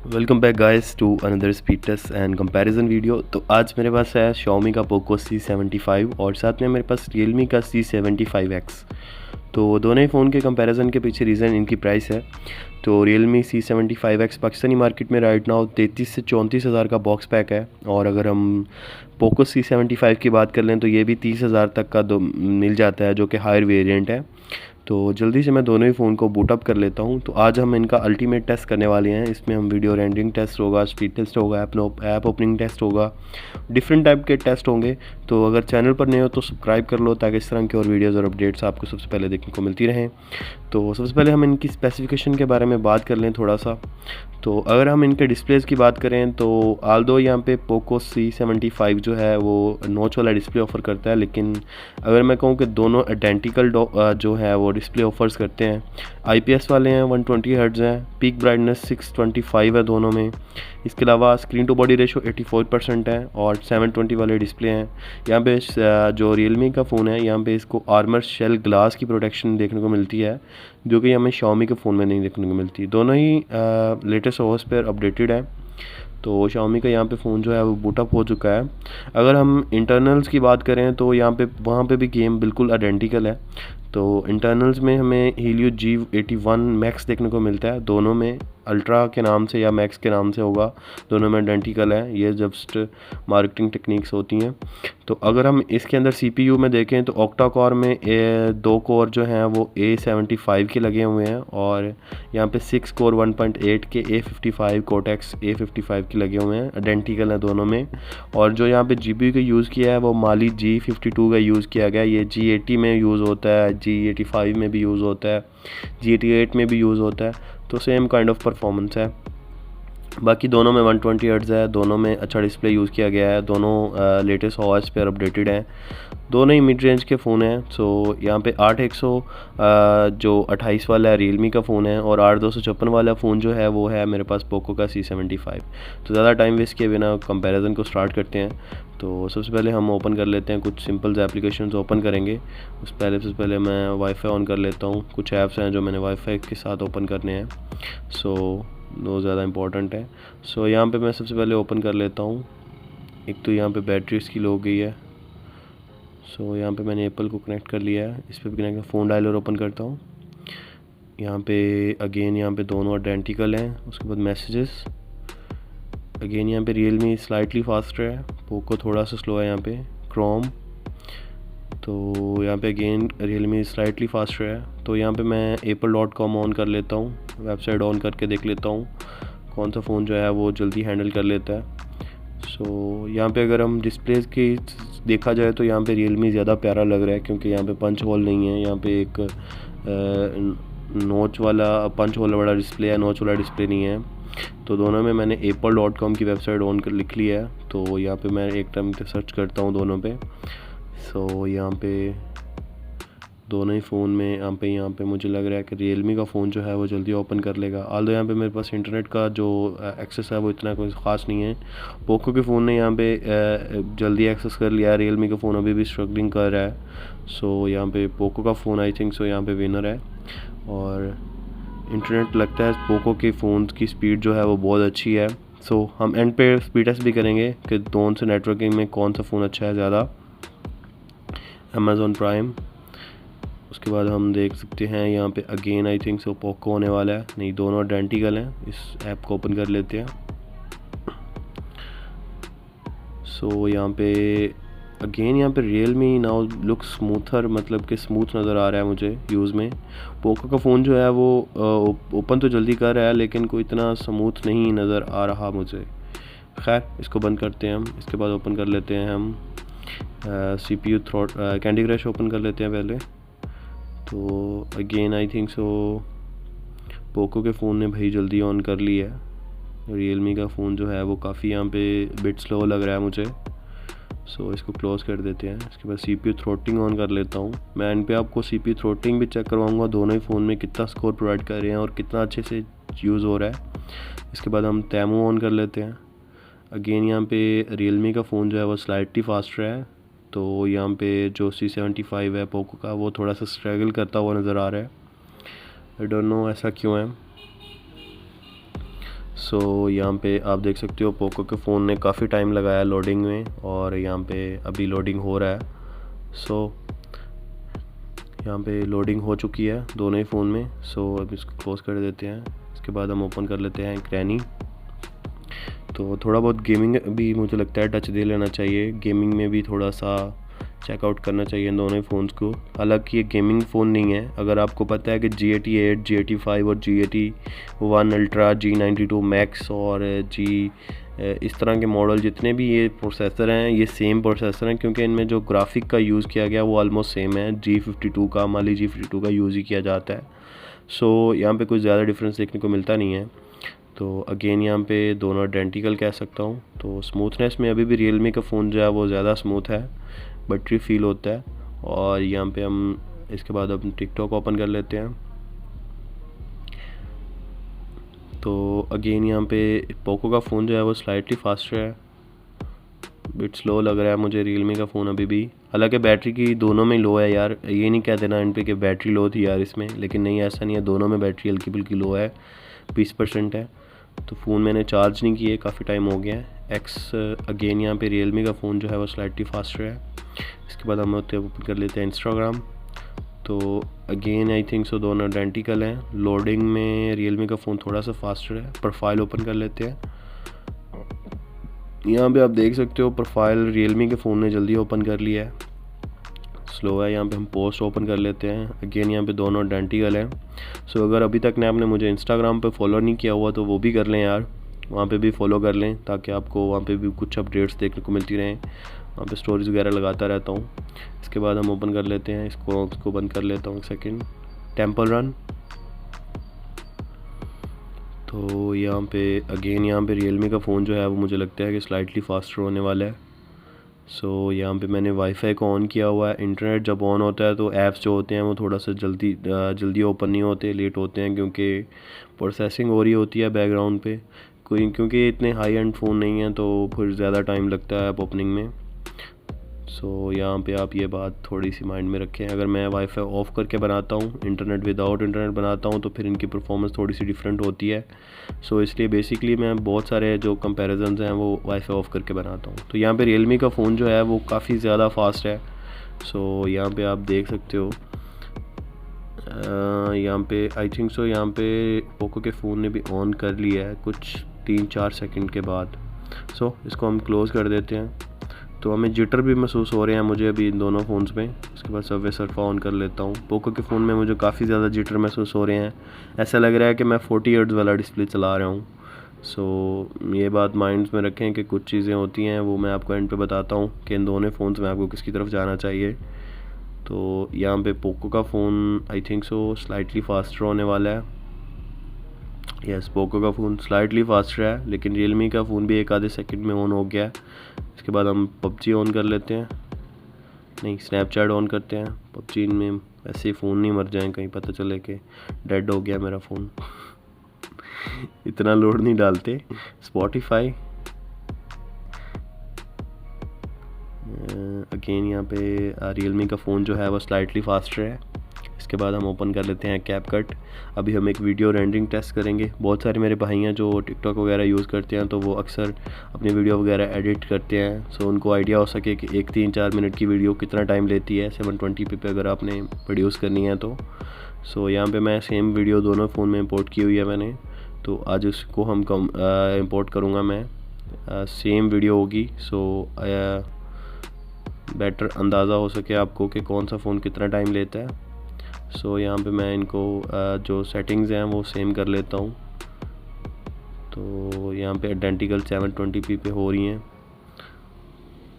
Welcome back guys to another speed test and comparison video. तो आज मेरे पास है Xiaomi का पोको C75 और साथ में मेरे पास Realme का C75X। तो दोनों ही फ़ोन के कंपैरिजन के पीछे रीज़न इनकी प्राइस है। तो Realme C75X पाकिस्तानी मार्केट में राइट नाउ 33 से 34 हज़ार का बॉक्स पैक है, और अगर हम पोको C75 की बात कर लें तो ये भी 30 हज़ार तक का मिल जाता है, जो कि हायर वेरिएंट है। तो जल्दी से मैं दोनों ही फ़ोन को बूट अप कर लेता हूँ। तो आज हम इनका अल्टीमेट टेस्ट करने वाले हैं। इसमें हम वीडियो रेंडरिंग टेस्ट होगा, स्पीड टेस्ट होगा, ऐप ओपनिंग टेस्ट होगा, डिफरेंट टाइप के टेस्ट होंगे। तो अगर चैनल पर नए हो तो सब्सक्राइब कर लो, ताकि इस तरह की और वीडियोज़ और अपडेट्स आपको सबसे पहले देखने को मिलती रहें। तो सबसे पहले हम इनकी स्पेसिफिकेशन के बारे में बात कर लें थोड़ा सा। तो अगर हम इनके डिस्प्लेज़ की बात करें तो आल्दो यहाँ पे पोको C75 जो है वो नॉच वाला डिस्प्ले ऑफ़र करता है, लेकिन अगर मैं कहूँ कि दोनों आइडेंटिकल जो है वो डिस्प्ले ऑफर्स करते हैं। IPS वाले हैं, 120 हर्ट्ज़ हैं, पीक ब्राइटनेस 625 है दोनों में। इसके अलावा स्क्रीन टू बॉडी रेशो 84% है और 720 वाले डिस्प्ले हैं। यहाँ पे जो Realme का फ़ोन है, यहाँ पे इसको आर्मर शेल ग्लास की प्रोटेक्शन देखने को मिलती है, जो कि हमें Xiaomi के फ़ोन में नहीं देखने को मिलती। दोनों ही लेटेस्ट OS पर अपडेटेड है। तो Xiaomi का यहाँ पे फ़ोन जो है वो बूटअप हो चुका है। अगर हम इंटरनल्स की बात करें तो यहाँ पे वहाँ पे भी गेम बिल्कुल आइडेंटिकल है। तो इंटरनल्स में हमें Helio G81 मैक्स देखने को मिलता है। दोनों में अल्ट्रा के नाम से या मैक्स के नाम से होगा, दोनों में आइडेंटिकल है। ये जस्ट मार्केटिंग टेक्निक्स होती हैं। तो अगर हम इसके अंदर CPU में देखें तो ऑक्टा कोर में 2 कोर जो हैं वो A75 के लगे हुए हैं, और यहाँ पे 6 कोर 1.8 के A55 कोटेक्स A55 के लगे हुए हैं, आइडेंटिकल हैं दोनों में। और जो यहाँ पे GPU का यूज़ किया है वो माली G52 का यूज़ किया गया है। ये G80 में यूज़ होता है, G85 में भी यूज़ होता है, G88 में भी यूज़ होता है। तो सेम काइंड ऑफ परफॉर्मेंस है। बाकी दोनों में 120 हर्ट्ज़ है, दोनों में अच्छा डिस्प्ले यूज़ किया गया है, दोनों लेटेस्ट OS पर अपडेटेड हैं। दोनों ही मिड रेंज के फ़ोन हैं। सो यहाँ पे 8100 जो 28 वाला है Realme का फ़ोन है, और 8256 वाला फ़ोन जो है वो है मेरे पास पोको का C75। तो ज़्यादा टाइम वेस्ट किए बिना कंपैरिजन को स्टार्ट करते हैं। तो सबसे पहले हम ओपन कर लेते हैं, कुछ सिंपल्स एप्लीकेशंस ओपन करेंगे। सबसे पहले मैं वाईफाई ऑन कर लेता हूँ। कुछ ऐप्स हैं जो मैंने वाईफाई के साथ ओपन करने हैं, सो वो ज़्यादा इंपॉर्टेंट है। सो यहाँ पे मैं सबसे पहले ओपन कर लेता हूँ। एक तो यहाँ पे बैटरी इसकी लो हो गई है। सो यहाँ पे मैंने एप्पल को कनेक्ट कर लिया है। इस पर भी कनेक्ट फ़ोन डायलर ओपन करता हूँ। यहाँ पे अगेन यहाँ पे दोनों आइडेंटिकल हैं। उसके बाद मैसेजेस अगेन यहाँ पे Realme स्लाइटली फास्टर है, पोको थोड़ा सा स्लो है। यहाँ पे क्रोम, तो यहाँ पे अगेन Realme स्लाइटली फास्टर है। तो यहाँ पे मैं apple.com ऑन कर लेता हूँ, वेबसाइट ऑन करके देख लेता हूँ कौन सा फ़ोन जो है वो जल्दी हैंडल कर लेता है। सो यहाँ पे अगर हम डिस्प्लेस की देखा जाए तो यहाँ पे Realme ज़्यादा प्यारा लग रहा है, क्योंकि यहाँ पे पंच होल नहीं है। यहाँ पे एक नोच वाला पंच होल वाला डिस्प्ले है, नोच वाला डिस्प्ले नहीं है। तो दोनों में मैंने apple.com की वेबसाइट ऑन कर लिख लिया है। तो यहाँ पे मैं एक टाइम पे सर्च करता हूँ दोनों पे। सो यहाँ पे दोनों ही फ़ोन में यहाँ पे मुझे लग रहा है कि Realme का फ़ोन जो है वो जल्दी ओपन कर लेगा। आल्दो यहाँ पे मेरे पास इंटरनेट का जो एक्सेस है वो इतना कोई ख़ास नहीं है। पोको के फ़ोन ने यहाँ पे जल्दी एक्सेस कर लिया है, Realme का फ़ोन अभी भी स्ट्रगलिंग कर रहा है। सो यहाँ पे पोको का फ़ोन आई थिंक सो यहाँ पे विनर है। और इंटरनेट लगता है पोको के फ़ोन की स्पीड जो है वो बहुत अच्छी है। सो हम एंड पे स्पीड टेस्ट भी करेंगे कि दोनों से नेटवर्किंग में कौन सा फ़ोन अच्छा है ज़्यादा। अमेज़ॉन प्राइम, उसके बाद हम देख सकते हैं यहाँ पे again I think so Poco होने वाला है। नहीं, दोनों आइडेंटिकल हैं। इस ऐप को ओपन कर लेते हैं। सो यहाँ पे अगेन यहाँ पे Realme नाउ लुक स्मूथर, मतलब कि स्मूथ नज़र आ रहा है मुझे यूज़ में। पोको का फ़ोन जो है वो ओपन तो जल्दी कर रहा है, लेकिन कोई इतना स्मूथ नहीं नज़र आ रहा मुझे। खैर, इसको बंद करते हैं हम। इसके बाद ओपन कर लेते हैं हम CPU कैंडी क्रश ओपन कर लेते हैं पहले। तो again I think so Poco के फ़ोन ने भाई जल्दी ऑन कर लिया है। Realme का फ़ोन जो है वो काफ़ी यहाँ पे बिट स्लो लग रहा है मुझे। सो इसको क्लोज़ कर देते हैं। इसके बाद CPU थ्रोटलिंग ऑन कर लेता हूँ। मैं इन पे आपको CPU थ्रोटलिंग भी चेक करवाऊँगा, दोनों ही फ़ोन में कितना स्कोर प्रोवाइड कर रहे हैं और कितना अच्छे से यूज़ हो रहा है। इसके बाद हम तैमू ऑन कर लेते हैं। अगेन यहाँ पे Realme का फ़ोन जो है वो स्लाइटली फास्टर है। तो यहाँ पे जो C75 है पोको का, वो थोड़ा सा स्ट्रगल करता हुआ नज़र आ रहा है। आई डोंट नो ऐसा क्यों है। सो यहाँ पे आप देख सकते हो पोको के फ़ोन ने काफ़ी टाइम लगाया लोडिंग में, और यहाँ पे अभी लोडिंग हो रहा है। सो यहाँ पे लोडिंग हो चुकी है दोनों ही फ़ोन में। सो अब इसको क्लोज़ कर देते हैं। इसके बाद हम ओपन कर लेते हैं ग्रैनी। तो थोड़ा बहुत गेमिंग भी मुझे लगता है टच दे लेना चाहिए, गेमिंग में भी थोड़ा सा चेकआउट करना चाहिए इन दोनों ही फ़ोन्स को। हालांकि ये गेमिंग फ़ोन नहीं है। अगर आपको पता है कि G88, G85 और G81 अल्ट्रा, G92 मैक्स और इस तरह के मॉडल जितने भी ये प्रोसेसर हैं, ये सेम प्रोसेसर हैं, क्योंकि इनमें जो ग्राफिक का यूज़ किया गया वो ऑलमोस्ट सेम है। G52 का, माली G52 का यूज़ ही किया जाता है। सो यहाँ पे कुछ ज़्यादा डिफरेंस देखने को मिलता नहीं है। तो अगेन यहाँ पे दोनों आइडेंटिकल कह सकता हूँ। तो स्मूथनेस में अभी भी रियलमी का फ़ोन जो है वो ज़्यादा स्मूथ है, बैटरी फील होता है। और यहाँ पे हम इसके बाद हम टिकटॉक ओपन कर लेते हैं। तो अगेन यहाँ पे पोको का फ़ोन जो है वो स्लाइटली फास्टर है, बिट स्लो लग रहा है मुझे रियलमी का फ़ोन अभी भी। हालांकि बैटरी की दोनों में लो है यार, ये नहीं कह देना इन पे कि बैटरी लो थी यार इसमें, लेकिन नहीं, ऐसा नहीं है, दोनों में बैटरी हल्की फुल्की लो है, 20% है। तो फ़ोन मैंने चार्ज नहीं किए, काफ़ी टाइम हो गया है। अगेन यहाँ पे रियलमी का फ़ोन जो है वो स्लाइटली फास्टर है। इसके बाद हम ओपन कर लेते हैं इंस्टाग्राम। तो अगेन आई थिंक सो दोनों आइडेंटिकल हैं। लोडिंग में रियलमी का फ़ोन थोड़ा सा फास्टर है। प्रोफाइल ओपन कर लेते हैं। यहाँ पे आप देख सकते हो प्रोफाइल रियलमी के फ़ोन ने जल्दी ओपन कर लिया है, स्लो है। यहाँ पे हम पोस्ट ओपन कर लेते हैं। अगेन यहाँ पे दोनों आइडेंटिकल हैं। सो अगर अभी तक ने आपने मुझे इंस्टाग्राम पे फॉलो नहीं किया हुआ तो वो भी कर लें यार, वहाँ पे भी फॉलो कर लें, ताकि आपको वहाँ पे भी कुछ अपडेट्स देखने को मिलती रहें। वहाँ पे स्टोरीज वगैरह लगाता रहता हूँ। इसके बाद हम ओपन कर लेते हैं, इसको बंद कर लेता हूँ एक सेकेंड। Temple run. तो यहाँ पे अगेन यहाँ पे रियलमी का फ़ोन जो है वो मुझे लगता है कि स्लाइटली फास्टर होने वाला है। सो यहाँ पे मैंने वाईफाई को ऑन किया हुआ है। इंटरनेट जब ऑन होता है तो ऐप्स जो होते हैं वो थोड़ा सा जल्दी ओपन नहीं होते, लेट होते हैं, क्योंकि प्रोसेसिंग हो रही होती है बैकग्राउंड पे कोई, क्योंकि इतने हाई एंड फ़ोन नहीं हैं तो फिर ज़्यादा टाइम लगता है ऐप ओपनिंग में। सो यहाँ पे आप ये बात थोड़ी सी माइंड में रखें। अगर मैं वाईफाई ऑफ़ करके बनाता हूँ, इंटरनेट विदाउट इंटरनेट बनाता हूँ, तो फिर इनकी परफॉर्मेंस थोड़ी सी डिफरेंट होती है। सो इसलिए बेसिकली मैं बहुत सारे जो कंपैरिजन्स हैं वो वाईफाई ऑफ़ करके बनाता हूँ। तो यहाँ पे रियलमी का फ़ोन जो है वो काफ़ी ज़्यादा फास्ट है। सो यहाँ पे आप देख सकते हो, यहाँ पे आई थिंक सो यहाँ पे पोको के फ़ोन ने भी ऑन कर लिया है कुछ 3-4 सेकंड के बाद। सो इसको हम क्लोज़ कर देते हैं। तो हमें जिटर भी महसूस हो रहे हैं मुझे अभी इन दोनों फ़ोन्स में। इसके बाद सबवे सर्फ ऑन कर लेता हूँ। पोको के फ़ोन में मुझे काफ़ी ज़्यादा जिटर महसूस हो रहे हैं, ऐसा लग रहा है कि मैं 40 हर्ट्ज़ वाला डिस्प्ले चला रहा हूँ। सो ये बात माइंड्स में रखें कि कुछ चीज़ें होती हैं वो मैं आपको एंड पे बताता हूँ कि इन दोनों फ़ोन्स में आपको किसकी तरफ जाना चाहिए। तो यहाँ पे पोको का phone I think so slightly faster होने वाला है। यस, पोको का फ़ोन स्लाइटली फास्टर है, लेकिन रियलमी का फ़ोन भी एक आधे सेकंड में ऑन हो गया है। इसके बाद हम पबजी ऑन कर लेते हैं, नहीं स्नैपचैट ऑन करते हैं। पबजी में वैसे ही फ़ोन नहीं मर जाए, कहीं पता चले कि डेड हो गया मेरा फ़ोन। इतना लोड नहीं डालते। स्पॉटिफाई अगेन यहाँ पे रियलमी का फ़ोन जो है वो स्लाइटली फास्टर है। इसके बाद हम ओपन कर लेते हैं कैपकट। अभी हम एक वीडियो रेंडरिंग टेस्ट करेंगे। बहुत सारे मेरे भाई हैं जो टिकटॉक वगैरह यूज़ करते हैं, तो वो अक्सर अपनी वीडियो वगैरह एडिट करते हैं, सो उनको आइडिया हो सके कि एक 3-4 मिनट की वीडियो कितना टाइम लेती है 720p पे अगर आपने प्रोड्यूस करनी है तो। सो यहाँ पे मैं सेम वीडियो दोनों फ़ोन में इंपोर्ट की हुई है मैंने, तो आज उसको हम इंपोर्ट करूँगा मैं। सेम वीडियो होगी, सो बेटर अंदाज़ा हो सके आपको कि कौन सा फ़ोन कितना टाइम लेता है। सो यहाँ पे मैं इनको जो सेटिंग्स हैं वो सेम कर लेता हूँ। तो यहाँ पे आइडेंटिकल 720p पे हो रही हैं।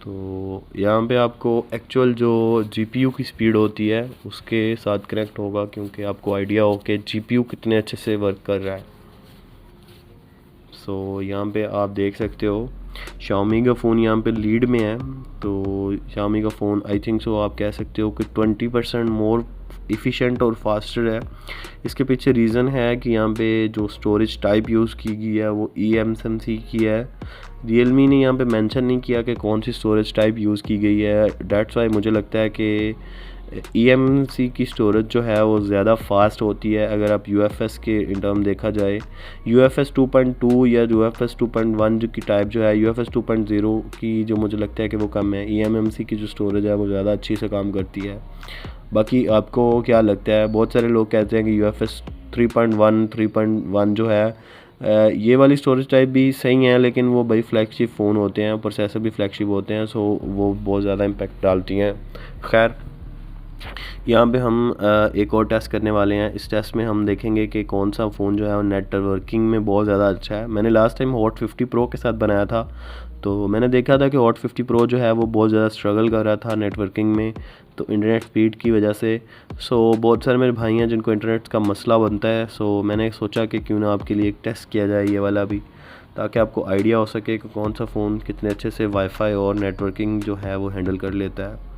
तो यहाँ पे आपको एक्चुअल जो GPU की स्पीड होती है उसके साथ कनेक्ट होगा, क्योंकि आपको आइडिया हो कि GPU कितने अच्छे से वर्क कर रहा है। सो यहाँ पे आप देख सकते हो Xiaomi का फ़ोन यहाँ पे लीड में है। तो Xiaomi का फ़ोन आई थिंक सो आप कह सकते हो कि 20% मोर इफ़िशेंट और फास्टर है। इसके पीछे रीज़न है कि यहाँ पे जो स्टोरेज टाइप यूज़ की गई है वो eMMC की है। रियलमी ने यहाँ पे मेंशन नहीं किया कि कौन सी स्टोरेज टाइप यूज़ की गई है। डैट्स वाई मुझे लगता है कि eMMC की स्टोरेज जो है वो ज़्यादा फास्ट होती है। अगर आप UFS के इन टर्म देखा जाए, UFS 2.2 या UFS 2.1 जो की टाइप जो है, UFS 2.0 की जो मुझे लगता है कि वो कम है। eMMC की जो स्टोरेज है वो ज़्यादा अच्छी से काम करती है। बाकी आपको क्या लगता है? बहुत सारे लोग कहते हैं कि UFS 3.1 जो है ये वाली स्टोरेज टाइप भी सही है, लेकिन वो भाई फ्लैगशिप फ़ोन होते हैं, प्रोसेसर भी फ्लैगशिप होते हैं, सो वो बहुत ज़्यादा इम्पेक्ट डालती हैं। खैर, यहाँ पे हम एक और टेस्ट करने वाले हैं। इस टेस्ट में हम देखेंगे कि कौन सा फ़ोन जो है वो नेटवर्किंग में बहुत ज़्यादा अच्छा है। मैंने लास्ट टाइम हॉट 50 प्रो के साथ बनाया था, तो मैंने देखा था कि हॉट 50 प्रो जो है वो बहुत ज़्यादा स्ट्रगल कर रहा था नेटवर्किंग में, तो इंटरनेट स्पीड की वजह से। सो बहुत सारे मेरे भाई हैं जिनको इंटरनेट का मसला बनता है, सो मैंने सोचा कि क्यों ना आपके लिए एक टेस्ट किया जाए ये वाला भी, ताकि आपको आइडिया हो सके कि कौन सा फ़ोन कितने अच्छे से वाईफाई और नेटवर्किंग जो है वो हैंडल कर लेता है।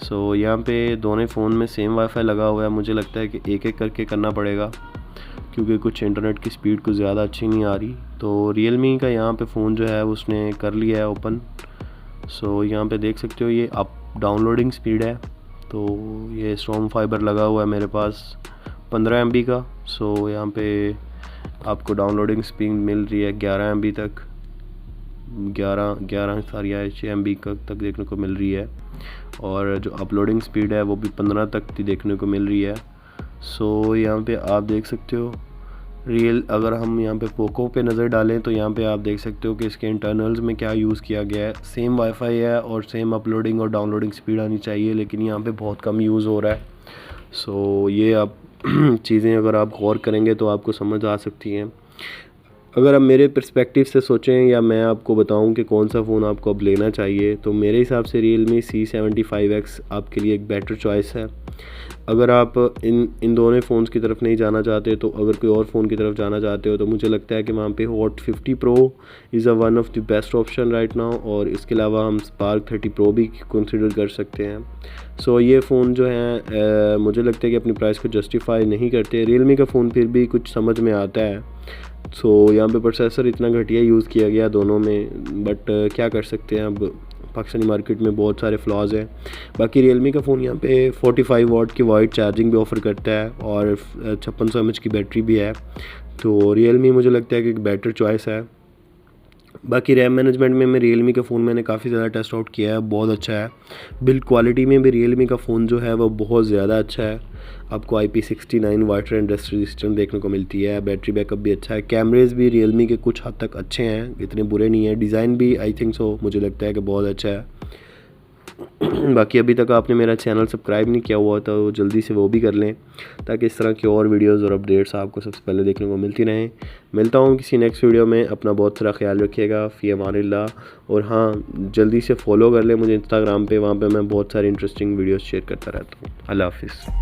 सो यहाँ पे दोनों फ़ोन में सेम वाईफाई लगा हुआ है। मुझे लगता है कि एक एक करके करना पड़ेगा, क्योंकि कुछ इंटरनेट की स्पीड कुछ ज़्यादा अच्छी नहीं आ रही। तो रियलमी का यहाँ पे फ़ोन जो है उसने कर लिया है ओपन। सो यहाँ पे देख सकते हो ये अप डाउनलोडिंग स्पीड है। तो ये स्टॉर्म फाइबर लगा हुआ है मेरे पास 15 MB का। सो यहाँ पे आपको डाउनलोडिंग स्पीड मिल रही है 11 MB तक, 11 सारी MB तक देखने को मिल रही है। और जो अपलोडिंग स्पीड है वो भी 15 तक की देखने को मिल रही है। सो यहाँ पे आप देख सकते हो अगर हम यहाँ पे पोको पे नज़र डालें तो यहाँ पे आप देख सकते हो कि इसके इंटरनल्स में क्या यूज़ किया गया है। सेम वाईफाई है और सेम अपलोडिंग और डाउनलोडिंग स्पीड आनी चाहिए, लेकिन यहाँ पे बहुत कम यूज़ हो रहा है। सो ये आप चीज़ें अगर आप गौर करेंगे तो आपको समझ आ सकती हैं। अगर आप मेरे पर्सपेक्टिव से सोचें या मैं आपको बताऊं कि कौन सा फ़ोन आपको अब लेना चाहिए, तो मेरे हिसाब से Realme C75X आपके लिए एक बेटर चॉइस है। अगर आप इन दोनों फ़ोन्स की तरफ नहीं जाना चाहते, तो अगर कोई और फ़ोन की तरफ जाना चाहते हो, तो मुझे लगता है कि वहाँ पे hot 50 pro is one of the best option right now. और इसके अलावा हम स्पार्क 30 प्रो भी कंसिडर कर सकते हैं। सो ये फ़ोन जो है मुझे लगता है कि अपनी प्राइस को जस्टिफाई नहीं करते। Realme का फ़ोन फिर भी कुछ समझ में आता है। सो यहाँ पे प्रोसेसर इतना घटिया यूज़ किया गया दोनों में, बट क्या कर सकते हैं, अब पाकिस्तानी मार्केट में बहुत सारे फ्लॉज हैं। बाकी Realme का फ़ोन यहाँ पे 45 वाट की वाइड चार्जिंग भी ऑफ़र करता है और 5600 mAh की बैटरी भी है। तो Realme मुझे लगता है कि एक बेटर चॉइस है। बाकी रैम मैनेजमेंट में मैं Realme का फ़ोन मैंने काफ़ी ज़्यादा टेस्ट आउट किया है, बहुत अच्छा है। बिल्ड क्वालिटी में भी Realme का फ़ोन जो है वो बहुत ज़्यादा अच्छा है। आपको IP69 water and dust resistant देखने को मिलती है। बैटरी बैकअप भी अच्छा है। कैमरेज भी Realme के कुछ हद तक अच्छे हैं, इतने बुरे नहीं हैं। डिज़ाइन भी आई थिंक सो मुझे लगता है कि बहुत अच्छा है। बाकी अभी तक आपने मेरा चैनल सब्सक्राइब नहीं किया हुआ तो जल्दी से वो भी कर लें, ताकि इस तरह की और वीडियोस और अपडेट्स आपको सबसे पहले देखने को मिलती रहें। मिलता हूँ किसी नेक्स्ट वीडियो में। अपना बहुत सारा ख्याल रखिएगा। फ़ी अमानिल्लाह। और हाँ, जल्दी से फॉलो कर लें मुझे इंस्टाग्राम पे, वहाँ पे मैं बहुत सारी इंटरेस्टिंग वीडियोस शेयर करता रहता हूँ। अल्लाह हाफ़िज़।